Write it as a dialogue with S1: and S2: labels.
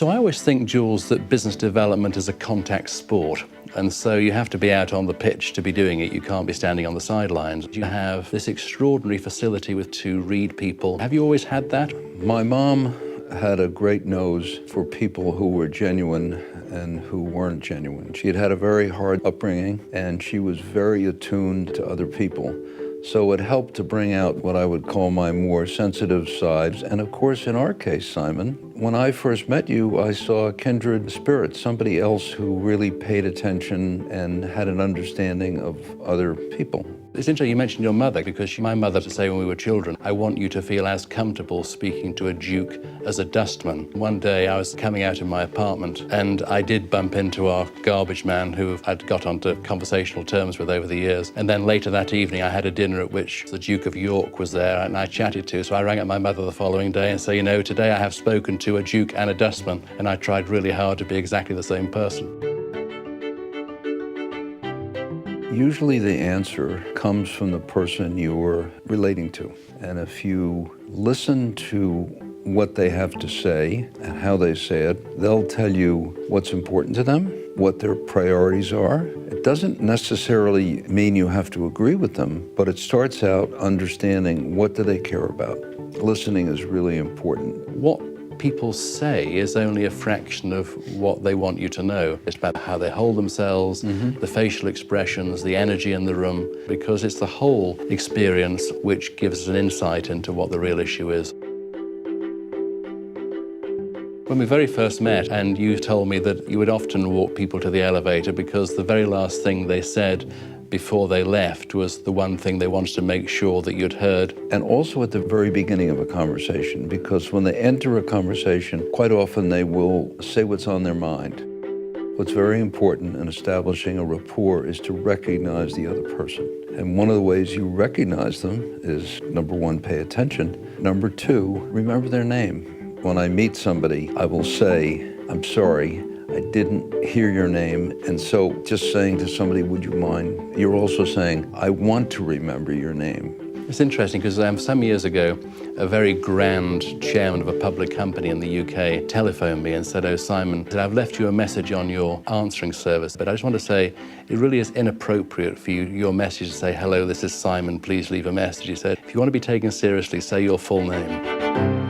S1: So I always think, Jules, that business development is a contact sport. And so you have to be out on the pitch to be doing it. You can't be standing on the sidelines. You have this extraordinary facility to read people. Have you always had that?
S2: My mom had a great nose for people who were genuine and who weren't genuine. She had had a very hard upbringing, and she was very attuned to other people. So it helped to bring out what I would call my more sensitive sides. And of course, in our case, Simon, when I first met you, I saw a kindred spirit, somebody else who really paid attention and had an understanding of other people.
S1: It's interesting you mentioned your mother, because my mother used to say when we were children, I want you to feel as comfortable speaking to a duke as a dustman. One day I was coming out of my apartment and I did bump into our garbage man who I'd got onto conversational terms with over the years. And then later that evening I had a dinner at which the Duke of York was there and I chatted to. So I rang up my mother the following day and said, you know, today I have spoken to a duke and a dustman, and I tried really hard to be exactly the same person.
S2: Usually the answer comes from the person you're relating to. And if you listen to what they have to say and how they say it, they'll tell you what's important to them, what their priorities are. It doesn't necessarily mean you have to agree with them, but it starts out understanding what do they care about. Listening is really important.
S1: What people say is only a fraction of what they want you to know. It's about how they hold themselves, the facial expressions, the energy in the room, because it's the whole experience which gives us an insight into what the real issue is. When we very first met, and you told me that you would often walk people to the elevator because the very last thing they said before they left was the one thing they wanted to make sure that you'd heard.
S2: And also at the very beginning of a conversation, because when they enter a conversation, quite often they will say what's on their mind. What's very important in establishing a rapport is to recognize the other person. And one of the ways you recognize them is, number one, pay attention. Number two, remember their name. When I meet somebody, I will say, I'm sorry, I didn't hear your name. And so just saying to somebody, would you mind? You're also saying, I want to remember your name.
S1: It's interesting because some years ago, a very grand chairman of a public company in the UK telephoned me and said, oh, Simon, I've left you a message on your answering service, but I just want to say it really is inappropriate for your message to say, hello, this is Simon, please leave a message. He said, if you want to be taken seriously, say your full name.